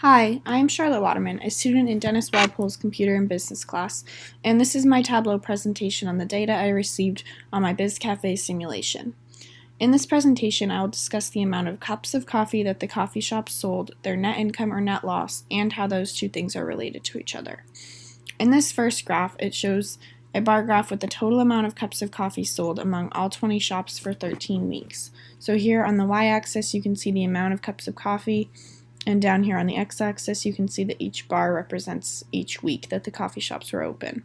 Hi, I'm Charlotte Waterman, a student in Dennis Walpole's Computer and Business class, and this is my Tableau presentation on the data I received on my BizCafe simulation. In this presentation, I will discuss the amount of cups of coffee that the coffee shop sold, their net income or net loss, and how those two things are related to each other. In this first graph, it shows a bar graph with the total amount of cups of coffee sold among all 20 shops for 13 weeks. So here on the y-axis, you can see the amount of cups of coffee, and down here on the x-axis, you can see that each bar represents each week that the coffee shops were open.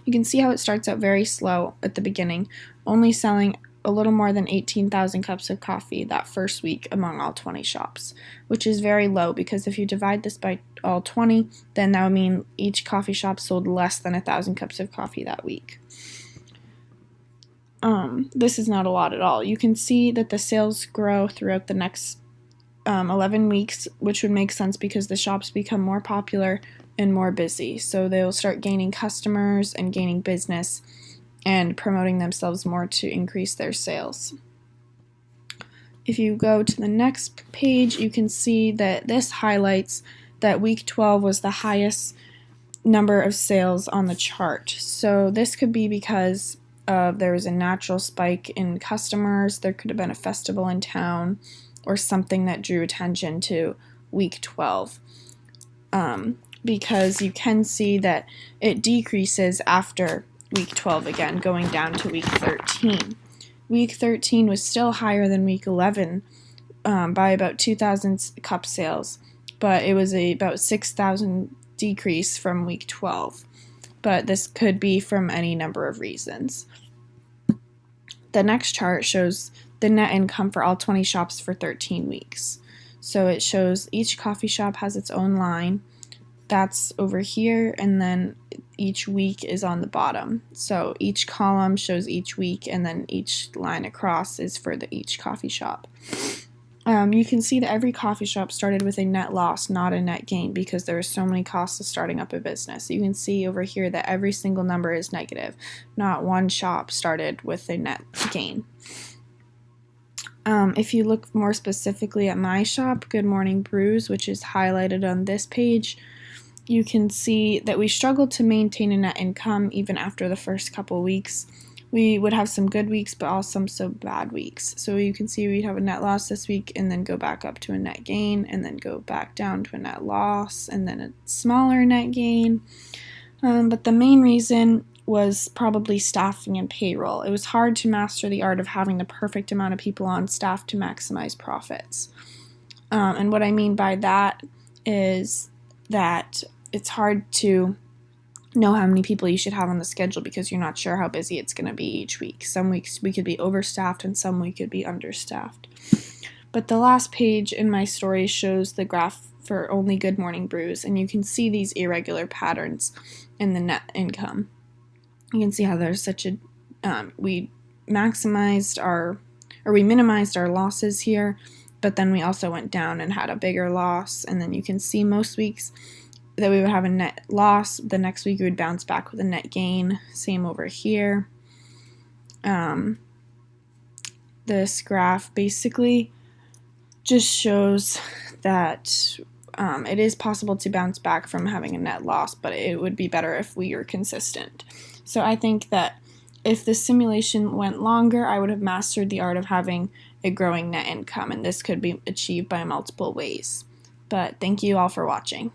You can see how it starts out very slow at the beginning, only selling a little more than 18,000 cups of coffee that first week among all 20 shops, which is very low because if you divide this by all 20, then that would mean each coffee shop sold less than 1,000 cups of coffee that week. This is not a lot at all. You can see that the sales grow throughout the next 11 weeks, which would make sense because the shops become more popular and more busy. So they'll start gaining customers and gaining business and promoting themselves more to increase their sales. If you go to the next page, you can see that this highlights that week 12 was the highest number of sales on the chart. So this could be because there was a natural spike in customers, there could have been a festival in town, or something that drew attention to week 12. Because you can see that it decreases after week 12 again, going down to week 13. Week 13 was still higher than week 11 by about 2,000 cup sales, but it was about 6,000 decrease from week 12. But this could be from any number of reasons. The next chart shows the net income for all 20 shops for 13 weeks. So it shows each coffee shop has its own line. That's over here, and then each week is on the bottom. So each column shows each week, and then each line across is for each coffee shop. You can see that every coffee shop started with a net loss, not a net gain, because there are so many costs of starting up a business. You can see over here that every single number is negative. Not one shop started with a net gain. If you look more specifically at my shop, Good Morning Brews, which is highlighted on this page, you can see that we struggled to maintain a net income even after the first couple weeks. We would have some good weeks, but also some bad weeks. So you can see we'd have a net loss this week and then go back up to a net gain and then go back down to a net loss and then a smaller net gain. But the main reason was probably staffing and payroll. It was hard to master the art of having the perfect amount of people on staff to maximize profits. And what I mean by that is that it's hard to know how many people you should have on the schedule because you're not sure how busy it's going to be each week. Some weeks we could be overstaffed and some we could be understaffed. But the last page in my story shows the graph for only Good Morning Brews, and you can see these irregular patterns in the net income. You can see how there's such a we minimized our losses here, but then we also went down and had a bigger loss, and then you can see most weeks that we would have a net loss. The next week we would bounce back with a net gain. Same over here. This graph basically just shows that it is possible to bounce back from having a net loss, but it would be better if we were consistent. So I think that if the simulation went longer, I would have mastered the art of having a growing net income, and this could be achieved by multiple ways. But thank you all for watching.